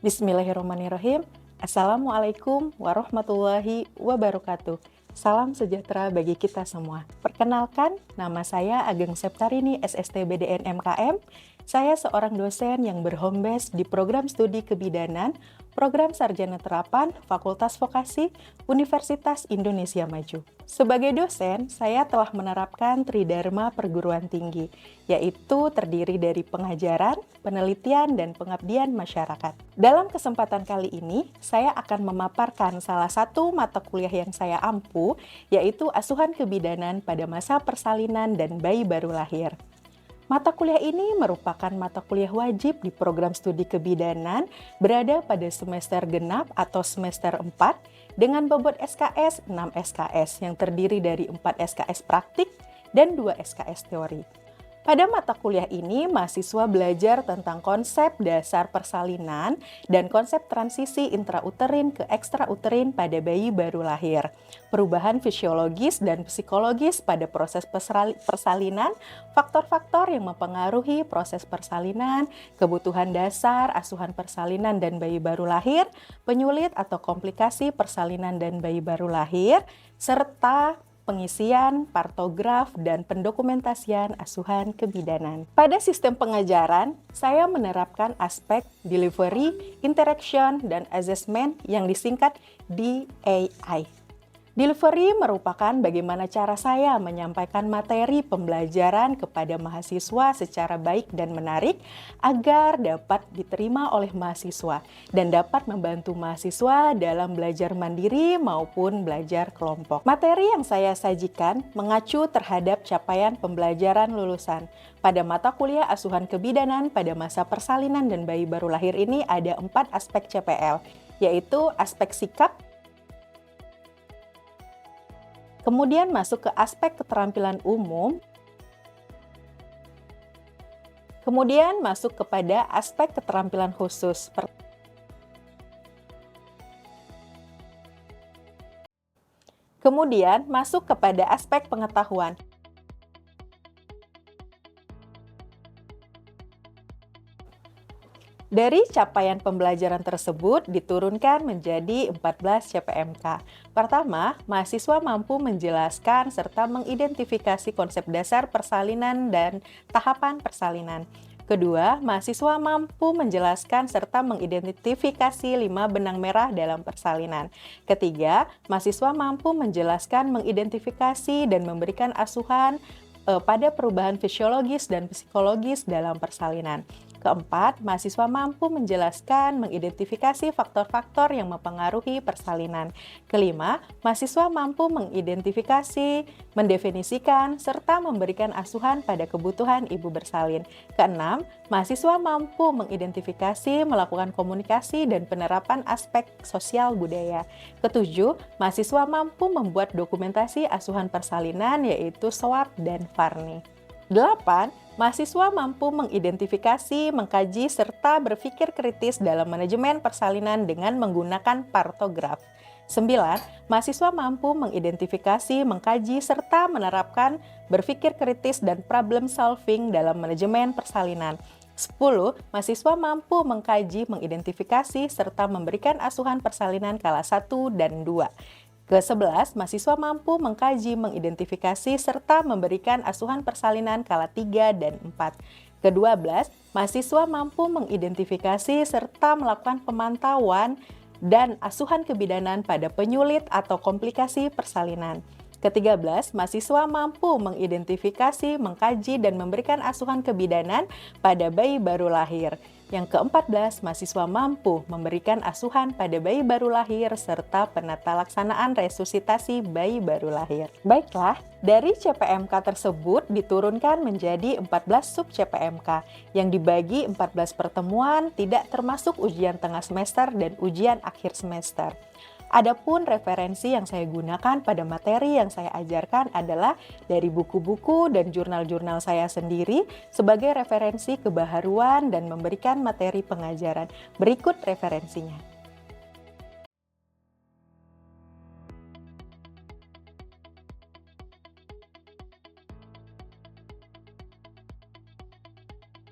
Bismillahirrahmanirrahim. Assalamualaikum warahmatullahi wabarakatuh. Salam sejahtera bagi kita semua. Perkenalkan, nama saya Ageng Septarini, SST BDN MKM. Saya seorang dosen yang berhome base di program studi kebidanan, program sarjana terapan, Fakultas Vokasi, Universitas Indonesia Maju. Sebagai dosen, saya telah menerapkan Tridharma Perguruan Tinggi, yaitu terdiri dari pengajaran, penelitian, dan pengabdian masyarakat. Dalam kesempatan kali ini, saya akan memaparkan salah satu mata kuliah yang saya ampu, yaitu asuhan kebidanan pada masa persalinan dan bayi baru lahir. Mata kuliah ini merupakan mata kuliah wajib di program studi kebidanan berada pada semester genap atau semester 4 dengan bobot SKS 6 SKS yang terdiri dari 4 SKS praktik dan 2 SKS teori. Pada mata kuliah ini, mahasiswa belajar tentang konsep dasar persalinan dan konsep transisi intrauterin ke ekstrauterin pada bayi baru lahir, perubahan fisiologis dan psikologis pada proses persalinan, faktor-faktor yang mempengaruhi proses persalinan, kebutuhan dasar asuhan persalinan dan bayi baru lahir, penyulit atau komplikasi persalinan dan bayi baru lahir, serta pengisian, partograf, dan pendokumentasian asuhan kebidanan. Pada sistem pengajaran, saya menerapkan aspek delivery, interaction, dan assessment yang disingkat DAI. Delivery merupakan bagaimana cara saya menyampaikan materi pembelajaran kepada mahasiswa secara baik dan menarik agar dapat diterima oleh mahasiswa dan dapat membantu mahasiswa dalam belajar mandiri maupun belajar kelompok. Materi yang saya sajikan mengacu terhadap capaian pembelajaran lulusan. Pada mata kuliah asuhan kebidanan pada masa persalinan dan bayi baru lahir ini ada 4 aspek CPL, yaitu aspek sikap, kemudian masuk ke aspek keterampilan umum, kemudian masuk kepada aspek keterampilan khusus. Kemudian masuk kepada aspek pengetahuan. Dari capaian pembelajaran tersebut diturunkan menjadi 14 CPMK. Pertama, mahasiswa mampu menjelaskan serta mengidentifikasi konsep dasar persalinan dan tahapan persalinan. Kedua, mahasiswa mampu menjelaskan serta mengidentifikasi 5 benang merah dalam persalinan. Ketiga, mahasiswa mampu menjelaskan, mengidentifikasi, dan memberikan asuhan pada perubahan fisiologis dan psikologis dalam persalinan. Keempat, mahasiswa mampu menjelaskan, mengidentifikasi faktor-faktor yang mempengaruhi persalinan. Kelima, mahasiswa mampu mengidentifikasi, mendefinisikan, serta memberikan asuhan pada kebutuhan ibu bersalin. Keenam, mahasiswa mampu mengidentifikasi, melakukan komunikasi, dan penerapan aspek sosial budaya. Ketujuh, mahasiswa mampu membuat dokumentasi asuhan persalinan yaitu SWOT dan VARNI. 8. Mahasiswa mampu mengidentifikasi, mengkaji, serta berpikir kritis dalam manajemen persalinan dengan menggunakan partograf. 9. Mahasiswa mampu mengidentifikasi, mengkaji, serta menerapkan berpikir kritis dan problem solving dalam manajemen persalinan. 10. Mahasiswa mampu mengkaji, mengidentifikasi, serta memberikan asuhan persalinan kelas 1 dan 2. Ke-11, mahasiswa mampu mengkaji, mengidentifikasi, serta memberikan asuhan persalinan kala 3 dan 4. Ke-12, mahasiswa mampu mengidentifikasi serta melakukan pemantauan dan asuhan kebidanan pada penyulit atau komplikasi persalinan. Ke-13, mahasiswa mampu mengidentifikasi, mengkaji, dan memberikan asuhan kebidanan pada bayi baru lahir. Yang ke-14, mahasiswa mampu memberikan asuhan pada bayi baru lahir serta penata laksanaan resusitasi bayi baru lahir. Baiklah, dari CPMK tersebut diturunkan menjadi 14 sub CPMK yang dibagi 14 pertemuan tidak termasuk ujian tengah semester dan ujian akhir semester. Adapun referensi yang saya gunakan pada materi yang saya ajarkan adalah dari buku-buku dan jurnal-jurnal saya sendiri sebagai referensi kebaharuan dan memberikan materi pengajaran. Berikut referensinya.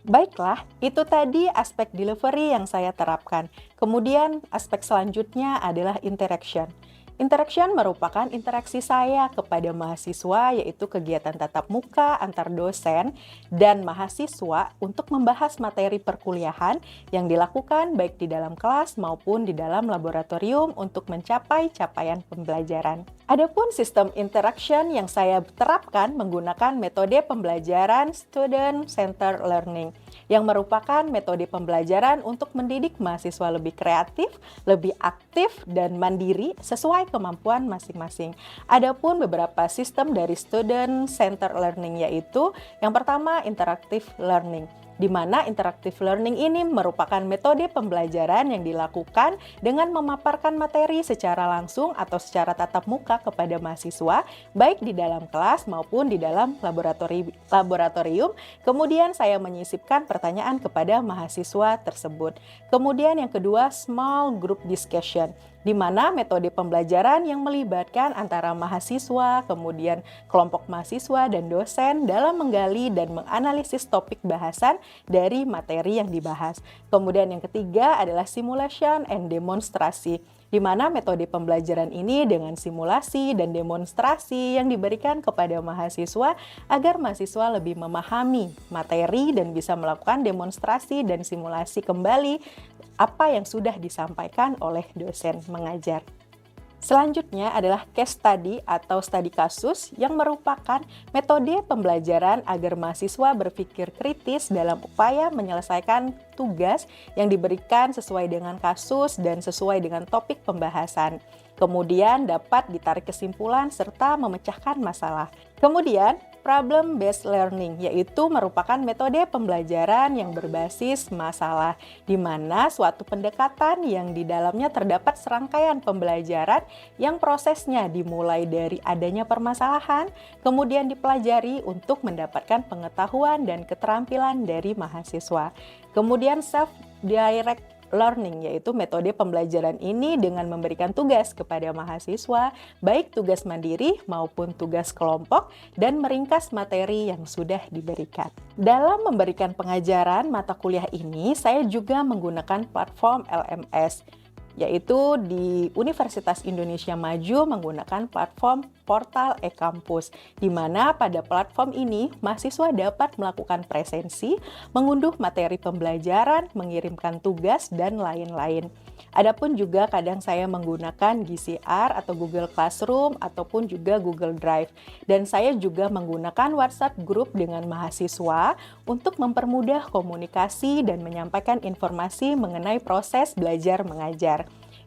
Baiklah, itu tadi aspek delivery yang saya terapkan. Kemudian aspek selanjutnya adalah interaction. Interaction merupakan interaksi saya kepada mahasiswa, yaitu kegiatan tatap muka antar dosen dan mahasiswa untuk membahas materi perkuliahan yang dilakukan baik di dalam kelas maupun di dalam laboratorium untuk mencapai capaian pembelajaran. Adapun sistem interaction yang saya terapkan menggunakan metode pembelajaran student-centered learning, yang merupakan metode pembelajaran untuk mendidik mahasiswa lebih kreatif, lebih aktif, dan mandiri sesuai kemampuan masing-masing. Adapun beberapa sistem dari student-centered learning yaitu yang pertama interactive learning, di mana interactive learning ini merupakan metode pembelajaran yang dilakukan dengan memaparkan materi secara langsung atau secara tatap muka kepada mahasiswa, baik di dalam kelas maupun di dalam laboratorium. Kemudian saya menyisipkan pertanyaan kepada mahasiswa tersebut. Kemudian yang kedua, small group discussion, di mana metode pembelajaran yang melibatkan antara mahasiswa, kemudian kelompok mahasiswa dan dosen dalam menggali dan menganalisis topik bahasan dari materi yang dibahas. Kemudian yang ketiga adalah simulation and demonstrasi, di mana metode pembelajaran ini dengan simulasi dan demonstrasi yang diberikan kepada mahasiswa agar mahasiswa lebih memahami materi dan bisa melakukan demonstrasi dan simulasi kembali apa yang sudah disampaikan oleh dosen mengajar. Selanjutnya adalah case study atau studi kasus yang merupakan metode pembelajaran agar mahasiswa berpikir kritis dalam upaya menyelesaikan tugas yang diberikan sesuai dengan kasus dan sesuai dengan topik pembahasan. Kemudian dapat ditarik kesimpulan serta memecahkan masalah. Kemudian problem-based learning, yaitu merupakan metode pembelajaran yang berbasis masalah, di mana suatu pendekatan yang di dalamnya terdapat serangkaian pembelajaran yang prosesnya dimulai dari adanya permasalahan, kemudian dipelajari untuk mendapatkan pengetahuan dan keterampilan dari mahasiswa. Kemudian self-direct learning, yaitu metode pembelajaran ini dengan memberikan tugas kepada mahasiswa, baik tugas mandiri maupun tugas kelompok, dan meringkas materi yang sudah diberikan. Dalam memberikan pengajaran mata kuliah ini, saya juga menggunakan platform LMS, yaitu di Universitas Indonesia Maju menggunakan platform portal e-kampus, di mana pada platform ini mahasiswa dapat melakukan presensi, mengunduh materi pembelajaran, mengirimkan tugas, dan lain-lain. Adapun juga kadang saya menggunakan GCR atau Google Classroom ataupun juga Google Drive. Dan saya juga menggunakan WhatsApp group dengan mahasiswa untuk mempermudah komunikasi dan menyampaikan informasi mengenai proses belajar mengajar.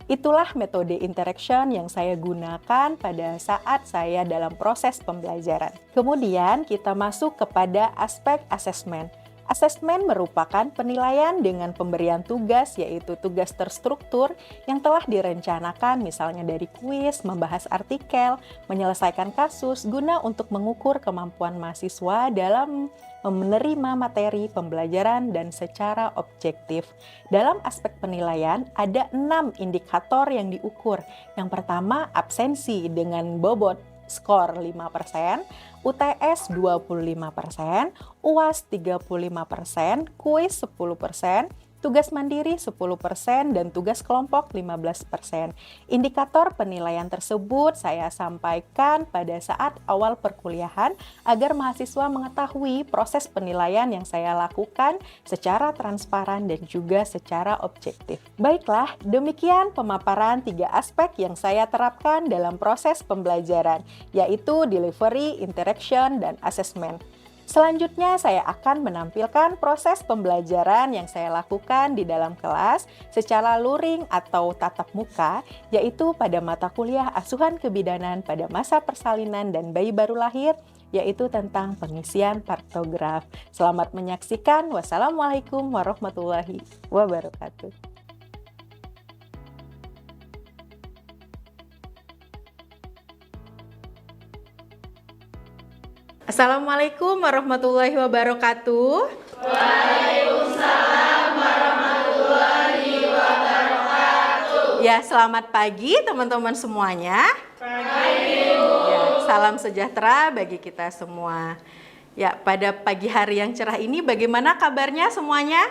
Itulah metode interaction yang saya gunakan pada saat saya dalam proses pembelajaran. Kemudian kita masuk kepada aspek asesmen. Asesmen merupakan penilaian dengan pemberian tugas, yaitu tugas terstruktur yang telah direncanakan misalnya dari kuis, membahas artikel, menyelesaikan kasus guna untuk mengukur kemampuan mahasiswa dalam menerima materi pembelajaran dan secara objektif. Dalam aspek penilaian ada 6 indikator yang diukur. Yang pertama, absensi dengan bobot skor 5%, UTS 25%, UAS 35%, kuis 10%, tugas mandiri 10%, dan tugas kelompok 15%. Indikator penilaian tersebut saya sampaikan pada saat awal perkuliahan agar mahasiswa mengetahui proses penilaian yang saya lakukan secara transparan dan juga secara objektif. Baiklah, demikian pemaparan 3 aspek yang saya terapkan dalam proses pembelajaran, yaitu delivery, interaction, dan assessment. Selanjutnya saya akan menampilkan proses pembelajaran yang saya lakukan di dalam kelas secara luring atau tatap muka, yaitu pada mata kuliah asuhan kebidanan pada masa persalinan dan bayi baru lahir, yaitu tentang pengisian partograf. Selamat menyaksikan. Wassalamualaikum warahmatullahi wabarakatuh. Assalamualaikum warahmatullahi wabarakatuh. Waalaikumsalam warahmatullahi wabarakatuh. Ya, selamat pagi teman-teman semuanya. Pagi, Bu. Ya, salam sejahtera bagi kita semua. Ya, pada pagi hari yang cerah ini bagaimana kabarnya semuanya?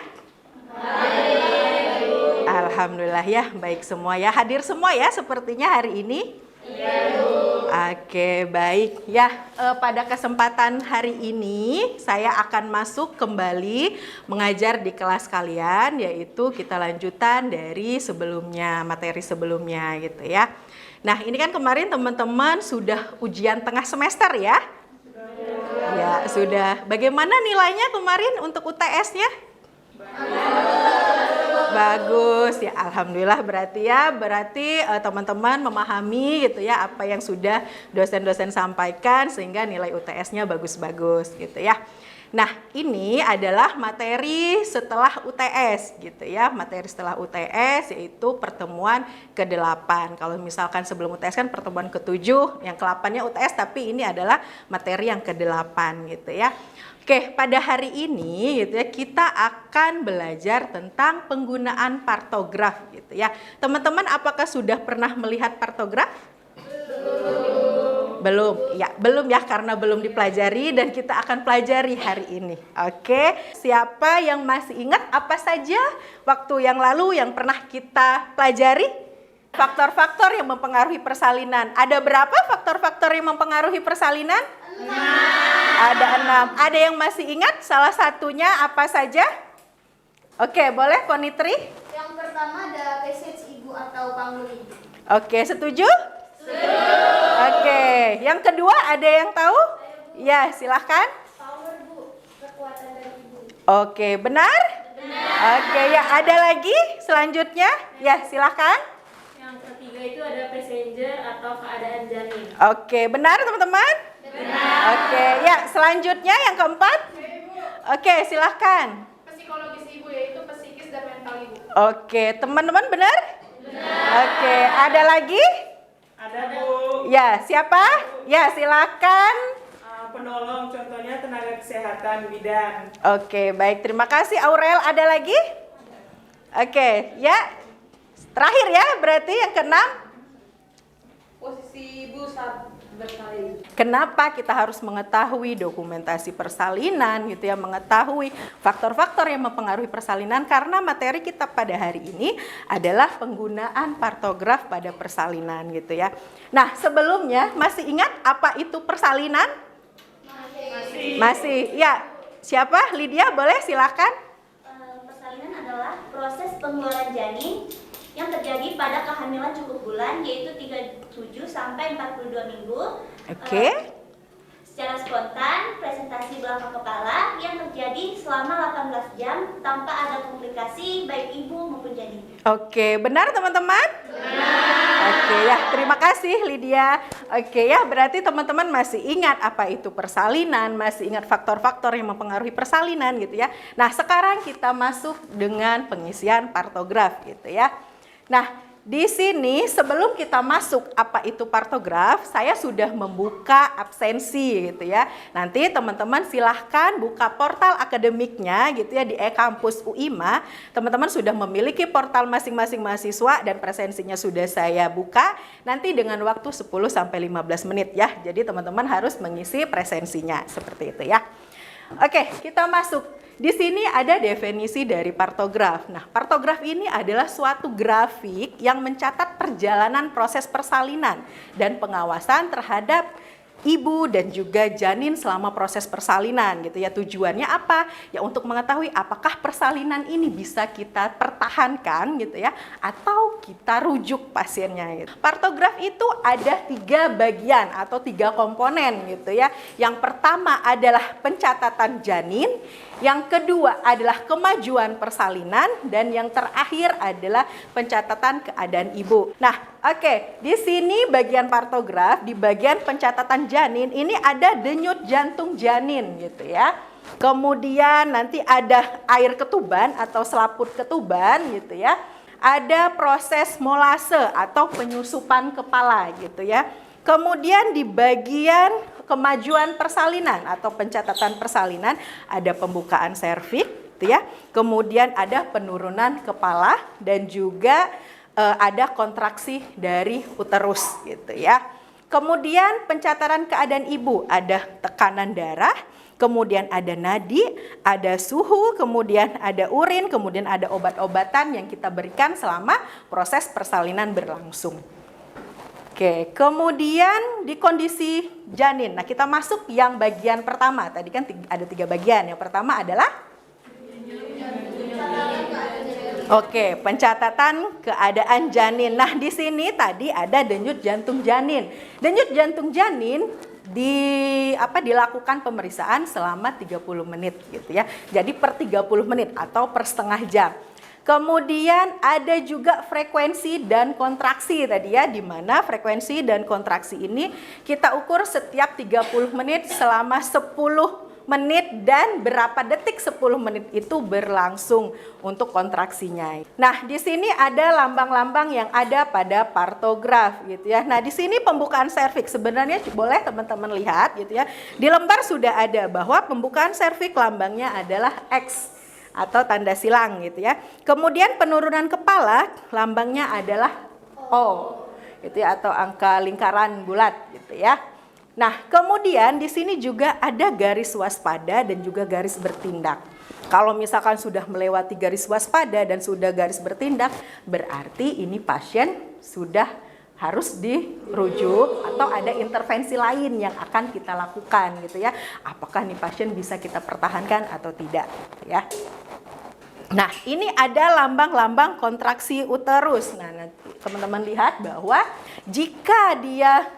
Baik. Alhamdulillah ya, baik semua ya. Hadir semua ya sepertinya hari ini? Iya, Bu. Oke, baik. Ya, pada kesempatan hari ini saya akan masuk kembali mengajar di kelas kalian, yaitu kita lanjutan dari sebelumnya, materi sebelumnya gitu ya. Nah, ini kan kemarin teman-teman sudah ujian tengah semester ya? Ya, sudah. Bagaimana nilainya kemarin untuk UTS-nya? Bagus ya, alhamdulillah berarti teman-teman memahami gitu ya apa yang sudah dosen-dosen sampaikan sehingga nilai UTS-nya bagus-bagus gitu ya. Nah, ini adalah materi setelah UTS gitu ya. Materi setelah UTS yaitu pertemuan ke-8. Kalau misalkan sebelum UTS kan pertemuan ke-7, yang ke-8-nya UTS, tapi ini adalah materi yang ke-8 gitu ya. Oke, pada hari ini gitu ya kita akan belajar tentang penggunaan partograf gitu ya. Teman-teman apakah sudah pernah melihat partograf? Belum ya karena belum dipelajari dan kita akan pelajari hari ini. Oke, siapa yang masih ingat apa saja waktu yang lalu yang pernah kita pelajari? Faktor-faktor yang mempengaruhi persalinan. Ada berapa faktor-faktor yang mempengaruhi persalinan? 6. Ada 6. Ada yang masih ingat salah satunya apa saja? Oke, boleh Konitri? Yang pertama ada passage ibu atau panguli. Oke, setuju? Oke, yang kedua ada yang tahu? Ya, silahkan. Power bu, kekuatan dari ibu. Oke, benar? Oke, ya ada lagi selanjutnya? Ya, silahkan. Yang ketiga itu ada passenger atau keadaan janin. Oke, benar teman-teman? Benar. Oke, ya selanjutnya yang keempat? Oke, silahkan. Psikologis ibu yaitu psikis dan mental ibu. Oke, teman-teman benar? Oke, ada lagi? Ada Bu. Ya, siapa? Ya, silakan. Penolong contohnya tenaga kesehatan bidan. Oke, baik. Terima kasih Aurel. Ada lagi? Oke, ya. Terakhir ya, berarti yang keenam. Posisi ibu saat bersalin. Kenapa kita harus mengetahui dokumentasi persalinan gitu ya, mengetahui faktor-faktor yang mempengaruhi persalinan karena materi kita pada hari ini adalah penggunaan partograf pada persalinan gitu ya. Nah, sebelumnya masih ingat apa itu persalinan? Masih. Ya. Siapa? Lydia, boleh silakan. Persalinan adalah proses pengeluaran janin yang terjadi pada kehamilan cukup bulan, yaitu 37 sampai 42 minggu. Oke. Secara spontan, presentasi belakang kepala yang terjadi selama 18 jam tanpa ada komplikasi baik ibu maupun janin. Oke, benar teman-teman? Benar. Oke ya, terima kasih Lydia. Oke ya, berarti teman-teman masih ingat apa itu persalinan, masih ingat faktor-faktor yang mempengaruhi persalinan gitu ya. Nah, sekarang kita masuk dengan pengisian partograf gitu ya. Nah, di sini sebelum kita masuk apa itu partograf, saya sudah membuka absensi gitu ya. Nanti teman-teman silahkan buka portal akademiknya gitu ya di e-kampus UIMA. Teman-teman sudah memiliki portal masing-masing mahasiswa dan presensinya sudah saya buka. Nanti dengan waktu 10-15 menit ya. Jadi teman-teman harus mengisi presensinya seperti itu ya. Oke, kita masuk. Di sini ada definisi dari partograf. Nah, partograf ini adalah suatu grafik yang mencatat perjalanan proses persalinan dan pengawasan terhadap ibu dan juga janin selama proses persalinan gitu ya. Tujuannya apa? Ya untuk mengetahui apakah persalinan ini bisa kita pertahankan gitu ya atau kita rujuk pasiennya gitu. Partograf itu ada 3 bagian atau 3 komponen gitu ya. Yang pertama adalah pencatatan janin, yang kedua adalah kemajuan persalinan, dan yang terakhir adalah pencatatan keadaan ibu. Nah, oke, di sini bagian partograf, di bagian pencatatan janin ini ada denyut jantung janin gitu ya. Kemudian nanti ada air ketuban atau selaput ketuban gitu ya. Ada proses molase atau penyusupan kepala gitu ya. Kemudian di bagian kemajuan persalinan atau pencatatan persalinan ada pembukaan serviks gitu ya. Kemudian ada penurunan kepala dan juga ada kontraksi dari uterus gitu ya. Kemudian pencatatan keadaan ibu, ada tekanan darah, kemudian ada nadi, ada suhu, kemudian ada urin, kemudian ada obat-obatan yang kita berikan selama proses persalinan berlangsung. Oke, kemudian di kondisi janin. Nah, kita masuk yang bagian pertama. Tadi kan ada 3 bagian. Yang pertama adalah pencatatan keadaan janin. Nah, di sini tadi ada denyut jantung janin. Denyut jantung janin dilakukan pemeriksaan selama 30 menit gitu ya. Jadi per 30 menit atau per setengah jam. Kemudian ada juga frekuensi dan kontraksi tadi ya, di mana frekuensi dan kontraksi ini kita ukur setiap 30 menit selama 10 menit dan berapa detik 10 menit itu berlangsung untuk kontraksinya. Nah, di sini ada lambang-lambang yang ada pada partograf gitu ya. Nah, di sini pembukaan serviks sebenarnya boleh teman-teman lihat gitu ya. Di lembar sudah ada bahwa pembukaan serviks lambangnya adalah X atau tanda silang gitu ya. Kemudian penurunan kepala lambangnya adalah O gitu ya, atau angka lingkaran bulat gitu ya. Nah, kemudian di sini juga ada garis waspada dan juga garis bertindak. Kalau misalkan sudah melewati garis waspada dan sudah garis bertindak, berarti ini pasien sudah harus dirujuk atau ada intervensi lain yang akan kita lakukan gitu ya. Apakah nih pasien bisa kita pertahankan atau tidak ya. Nah, ini ada lambang-lambang kontraksi uterus. Nah, nanti teman-teman lihat bahwa jika dia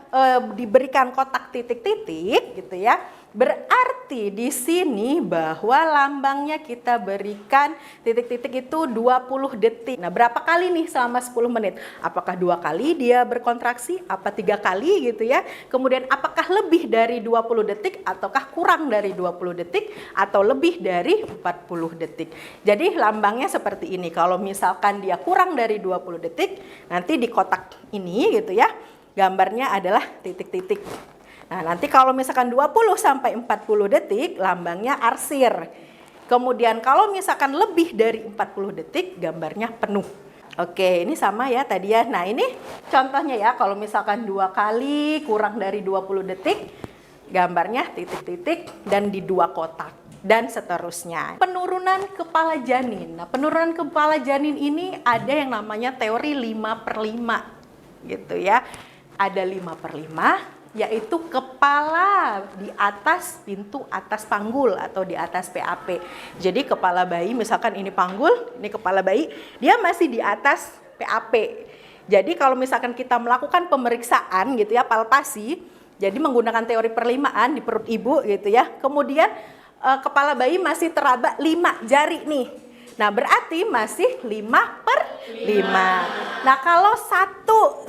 diberikan kotak titik-titik gitu ya, berarti di sini bahwa lambangnya kita berikan titik-titik itu 20 detik. Nah, berapa kali nih selama 10 menit? Apakah 2 kali dia berkontraksi? Apa 3 kali gitu ya? Kemudian apakah lebih dari 20 detik ataukah kurang dari 20 detik atau lebih dari 40 detik? Jadi lambangnya seperti ini. Kalau misalkan dia kurang dari 20 detik, nanti di kotak ini gitu ya, gambarnya adalah titik-titik. Nah, nanti kalau misalkan 20 sampai 40 detik, lambangnya arsir. Kemudian kalau misalkan lebih dari 40 detik, gambarnya penuh. Oke, ini sama ya tadi ya. Nah, ini contohnya ya, kalau misalkan 2 kali kurang dari 20 detik, gambarnya titik-titik dan di 2 kotak. Dan seterusnya. Penurunan kepala janin. Nah, penurunan kepala janin ini ada yang namanya teori 5/5 gitu ya. Ada 5/5, yaitu kepala di atas pintu atas panggul atau di atas PAP. Jadi kepala bayi, misalkan ini panggul, ini kepala bayi, dia masih di atas PAP. Jadi kalau misalkan kita melakukan pemeriksaan gitu ya, palpasi, jadi menggunakan teori perlimaan di perut ibu gitu ya, kemudian kepala bayi masih teraba 5 jari nih. Nah, berarti masih 5/5. Nah, kalau satu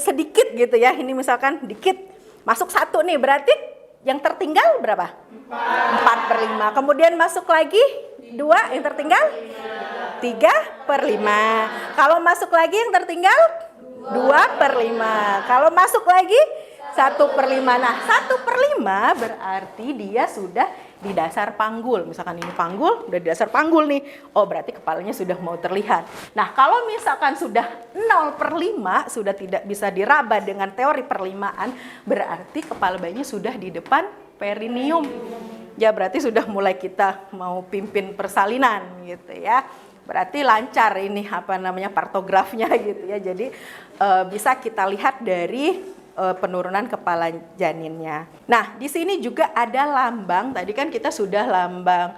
sedikit gitu ya, ini misalkan dikit, masuk 1 nih, berarti yang tertinggal berapa? 4/5. Kemudian masuk lagi 2, yang tertinggal 3/5. Kalau masuk lagi yang tertinggal 2/5. Kalau masuk lagi 1/5. Nah, 1/5 berarti dia sudah di dasar panggul. Misalkan ini panggul, udah di dasar panggul nih. Oh, berarti kepalanya sudah mau terlihat. Nah, kalau misalkan sudah 0/5, sudah tidak bisa diraba dengan teori perlimaan, berarti kepala bayinya sudah di depan perineum. Ya, berarti sudah mulai kita mau pimpin persalinan gitu ya. Berarti lancar ini partografnya gitu ya. Jadi bisa kita lihat dari penurunan kepala janinnya. Nah, di sini juga ada lambang. Tadi kan kita sudah lambang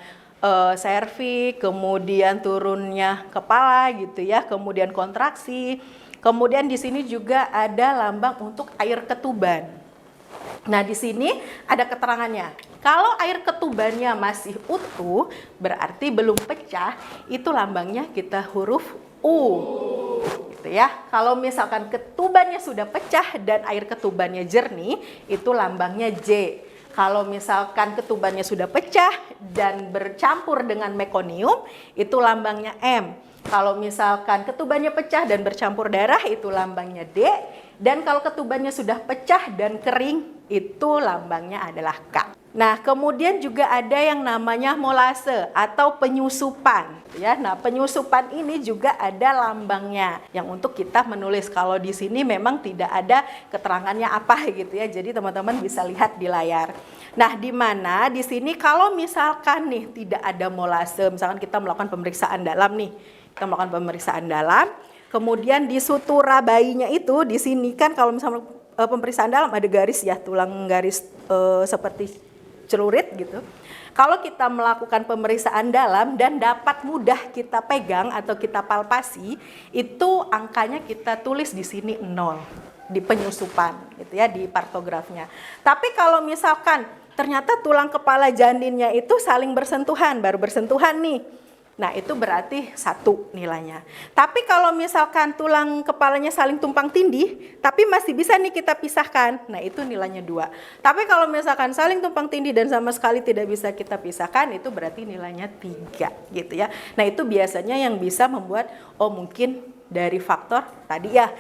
serviks, kemudian turunnya kepala gitu ya, kemudian kontraksi. Kemudian di sini juga ada lambang untuk air ketuban. Nah, di sini ada keterangannya. Kalau air ketubannya masih utuh, berarti belum pecah, itu lambangnya kita huruf U. Gitu ya. Kalau misalkan ketubannya sudah pecah dan air ketubannya jernih, itu lambangnya J. Kalau misalkan ketubannya sudah pecah dan bercampur dengan mekonium, itu lambangnya M. Kalau misalkan ketubannya pecah dan bercampur darah, itu lambangnya D. Dan kalau ketubannya sudah pecah dan kering, itu lambangnya adalah K. Nah, kemudian juga ada yang namanya molase atau penyusupan ya. Nah, penyusupan ini juga ada lambangnya yang untuk kita menulis. Kalau di sini memang tidak ada keterangannya apa gitu ya. Jadi teman-teman bisa lihat di layar. Nah, di mana di sini kalau misalkan nih tidak ada molase, misalkan kita melakukan pemeriksaan dalam nih, kita melakukan pemeriksaan dalam, kemudian di sutura bayinya itu di sini kan kalau misalnya pemeriksaan dalam ada garis ya, tulang garis seperti celurit gitu. Kalau kita melakukan pemeriksaan dalam dan dapat mudah kita pegang atau kita palpasi, itu angkanya kita tulis di sini 0 di penyusupan gitu ya, di partografnya. Tapi kalau misalkan ternyata tulang kepala janinnya itu saling bersentuhan, baru bersentuhan nih. Nah, itu berarti 1 nilainya. Tapi kalau misalkan tulang kepalanya saling tumpang tindih, tapi masih bisa nih kita pisahkan. Nah, itu nilainya 2. Tapi kalau misalkan saling tumpang tindih dan sama sekali tidak bisa kita pisahkan, itu berarti nilainya 3 gitu ya. Nah, itu biasanya yang bisa membuat mungkin dari faktor tadi ya,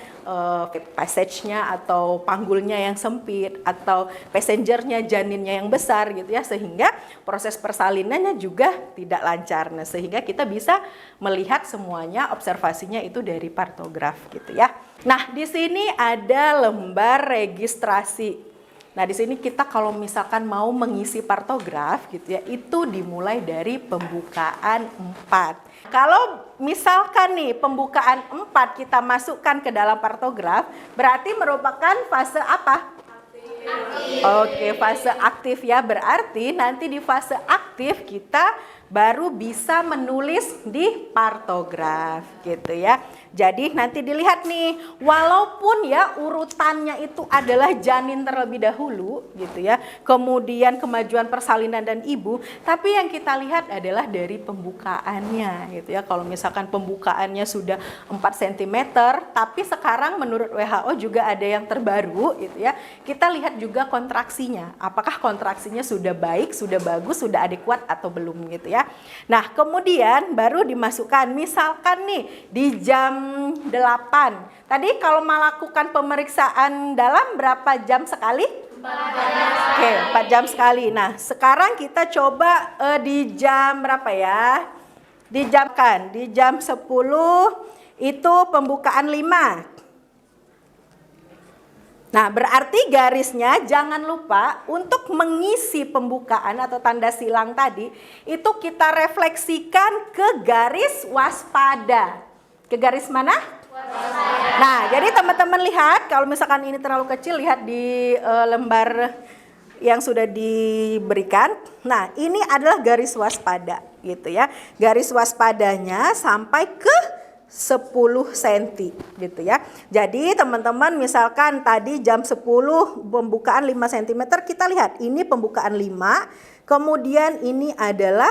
passage-nya atau panggulnya yang sempit atau passenger-nya janinnya yang besar gitu ya, sehingga proses persalinannya juga tidak lancar. Nah, sehingga kita bisa melihat semuanya, observasinya itu dari partograf gitu ya. Nah, di sini ada lembar registrasi. Nah, di sini kita kalau misalkan mau mengisi partograf gitu ya, itu dimulai dari pembukaan 4. Kalau misalkan nih pembukaan 4 kita masukkan ke dalam partograf, berarti merupakan fase apa? Aktif. Oke, fase aktif ya. Berarti nanti di fase aktif kita baru bisa menulis di partograf gitu ya. Jadi nanti dilihat nih, walaupun ya urutannya itu adalah janin terlebih dahulu gitu ya, kemudian kemajuan persalinan dan ibu, tapi yang kita lihat adalah dari pembukaannya gitu ya. Kalau misalkan pembukaannya sudah 4 cm, tapi sekarang menurut WHO juga ada yang terbaru gitu ya, kita lihat juga kontraksinya. Apakah kontraksinya sudah baik, sudah bagus, sudah adekuat atau belum gitu ya. Nah, kemudian baru dimasukkan, misalkan nih di jam 8. Tadi kalau melakukan pemeriksaan dalam berapa jam sekali? 4 jam sekali. Nah, sekarang kita coba di jam berapa ya? Di jam 10 itu pembukaan 5. Nah, berarti garisnya jangan lupa untuk mengisi pembukaan atau tanda silang tadi, itu kita refleksikan ke garis waspada. Ke garis mana? Waspada. Nah, jadi teman-teman lihat, kalau misalkan ini terlalu kecil, lihat di lembar yang sudah diberikan. Nah, ini adalah garis waspada gitu ya. Garis waspadanya sampai ke 10 cm gitu ya. Jadi teman-teman misalkan tadi jam 10 pembukaan 5 cm, kita lihat ini pembukaan 5, kemudian ini adalah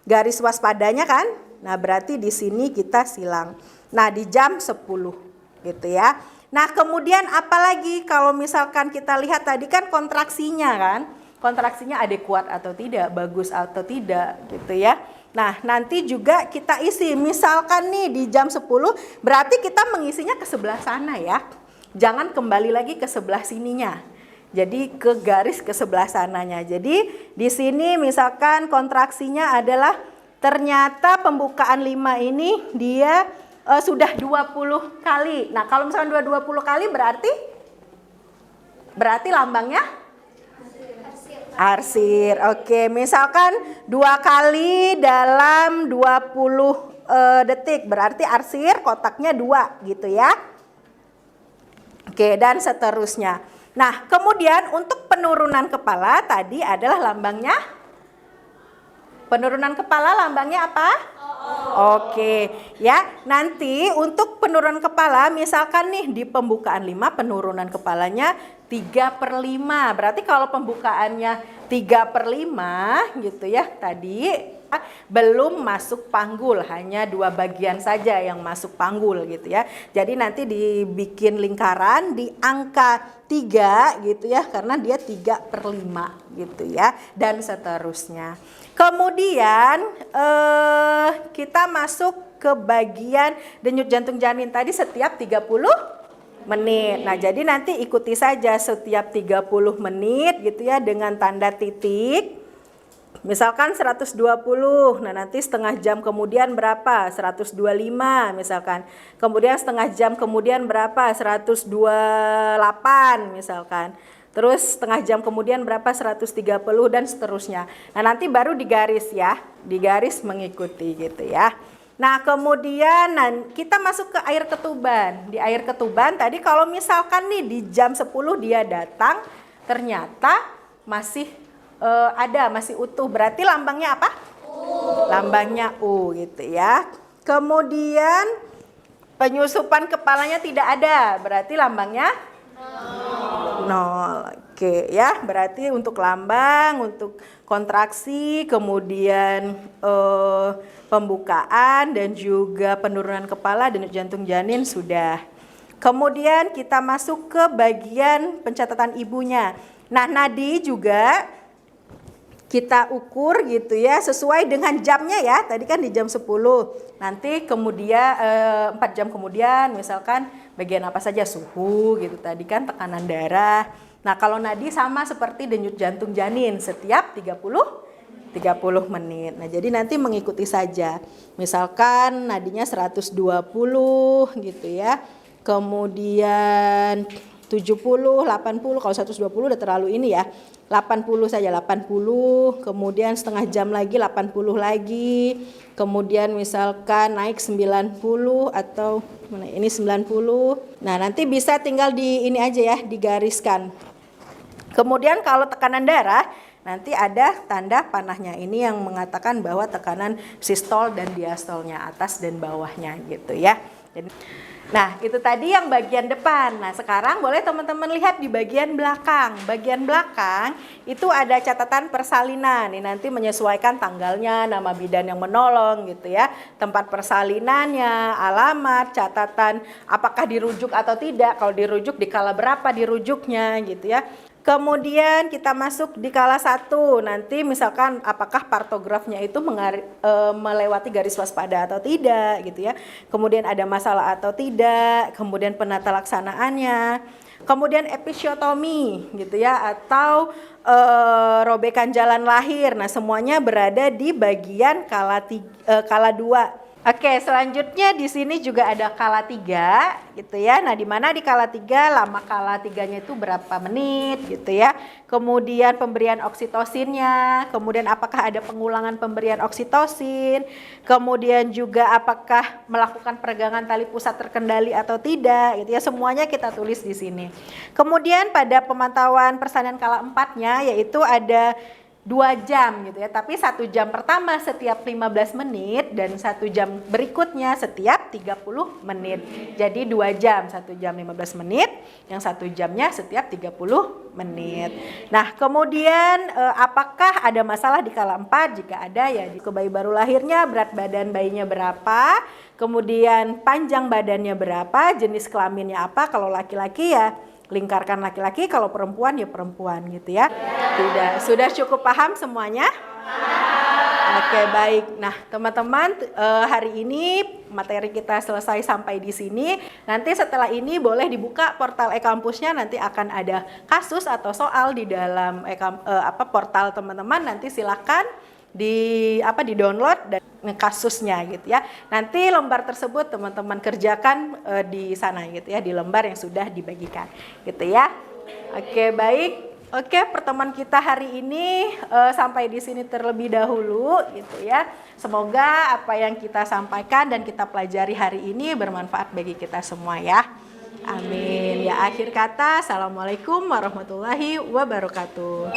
garis waspadanya kan. Nah, berarti di sini kita silang. Nah, di jam 10 gitu ya. Nah, kemudian apalagi kalau misalkan kita lihat tadi kan kontraksinya kan. Kontraksinya adekuat atau tidak, bagus atau tidak gitu ya. Nah, nanti juga kita isi, misalkan nih di jam 10, berarti kita mengisinya ke sebelah sana ya. Jangan kembali lagi ke sebelah sininya. Jadi ke garis ke sebelah sananya. Jadi di sini misalkan kontraksinya adalah ternyata pembukaan 5 ini dia sudah 20 kali. Nah, kalau misalkan 20 kali berarti lambangnya arsir. Oke, misalkan 2 kali dalam 20 detik, berarti arsir kotaknya 2 gitu ya. Oke, dan seterusnya. Nah, kemudian untuk penurunan kepala tadi adalah lambangnya. Penurunan kepala lambangnya apa? Oke, ya. Nanti untuk penurunan kepala, misalkan nih di pembukaan 5 penurunan kepalanya 3/5. Berarti kalau pembukaannya 3/5 gitu ya, tadi belum masuk panggul, hanya 2 bagian saja yang masuk panggul gitu ya. Jadi nanti dibikin lingkaran di angka 3 gitu ya, karena dia 3/5 gitu ya, dan seterusnya. Kemudian kita masuk ke bagian denyut jantung janin tadi setiap 30 menit. Nah, jadi nanti ikuti saja setiap 30 menit gitu ya dengan tanda titik. Misalkan 120, nah nanti setengah jam kemudian berapa? 125 misalkan. Kemudian setengah jam kemudian berapa? 128 misalkan. Terus setengah jam kemudian berapa? 130 dan seterusnya. Nah, nanti baru digaris ya, digaris mengikuti gitu ya. Nah, kemudian kita masuk ke air ketuban. Di air ketuban tadi kalau misalkan nih di jam 10 dia datang, ternyata masih masih utuh. Berarti lambangnya apa? U. Lambangnya U gitu ya. Kemudian penyusupan kepalanya tidak ada, berarti lambangnya 0. Oke ya, berarti untuk lambang, untuk kontraksi, kemudian pembukaan dan juga penurunan kepala dan jantung janin sudah. Kemudian kita masuk ke bagian pencatatan ibunya. Nah, nadi juga kita ukur gitu ya, sesuai dengan jamnya ya. Tadi kan di jam 10. Nanti kemudian 4 jam kemudian misalkan bagian apa saja, suhu gitu tadi kan, tekanan darah. Nah, kalau nadi sama seperti denyut jantung janin setiap 30 menit. Nah, jadi nanti mengikuti saja. Misalkan nadinya 120 gitu ya. Kemudian 70, 80, kalau 120 udah terlalu ini ya. 80 saja, 80, kemudian setengah jam lagi 80 lagi. Kemudian misalkan naik 90 atau mana ini 90. Nah, nanti bisa tinggal di ini aja ya, digariskan. Kemudian kalau tekanan darah nanti ada tanda panahnya. Ini yang mengatakan bahwa tekanan sistol dan diastolnya, atas dan bawahnya gitu ya. Nah, itu tadi yang bagian depan. Nah, sekarang boleh teman-teman lihat di bagian belakang. Bagian belakang itu ada catatan persalinan. Ini nanti menyesuaikan tanggalnya, nama bidan yang menolong gitu ya. Tempat persalinannya, alamat, catatan apakah dirujuk atau tidak. Kalau dirujuk di kala berapa dirujuknya gitu ya. Kemudian kita masuk di kala 1, nanti misalkan apakah partografnya itu melewati garis waspada atau tidak gitu ya. Kemudian ada masalah atau tidak, kemudian penata laksanaannya. Kemudian episiotomi gitu ya, atau robekan jalan lahir. Nah, semuanya berada di bagian kala 2. Oke, selanjutnya di sini juga ada kala 3 gitu ya. Nah, di mana di kala 3 lama kala 3-nya itu berapa menit gitu ya. Kemudian pemberian oksitosinnya, kemudian apakah ada pengulangan pemberian oksitosin, kemudian juga apakah melakukan peregangan tali pusat terkendali atau tidak gitu ya. Semuanya kita tulis di sini. Kemudian pada pemantauan persalinan kala 4-nya yaitu ada 2 jam gitu ya, tapi 1 jam pertama setiap 15 menit dan 1 jam berikutnya setiap 30 menit. Jadi 2 jam, 1 jam 15 menit, yang 1 jamnya setiap 30 menit. Nah, kemudian apakah ada masalah di kala 4? Jika ada ya, di bayi baru lahirnya berat badan bayinya berapa, kemudian panjang badannya berapa, jenis kelaminnya apa, kalau laki-laki ya lingkarkan laki-laki, kalau perempuan ya perempuan gitu ya. Tidak, sudah cukup paham semuanya? Oke, baik. Nah, teman-teman, hari ini materi kita selesai sampai di sini. Nanti setelah ini boleh dibuka portal e-kampusnya, nanti akan ada kasus atau soal di dalam portal teman-teman. Nanti silakan di-download dan kasusnya gitu ya. Nanti lembar tersebut teman-teman kerjakan di sana gitu ya, di lembar yang sudah dibagikan gitu ya. Oke, baik. Oke, pertemuan kita hari ini sampai di sini terlebih dahulu gitu ya. Semoga apa yang kita sampaikan dan kita pelajari hari ini bermanfaat bagi kita semua ya. Amin. Ya, akhir kata, assalamualaikum warahmatullahi wabarakatuh.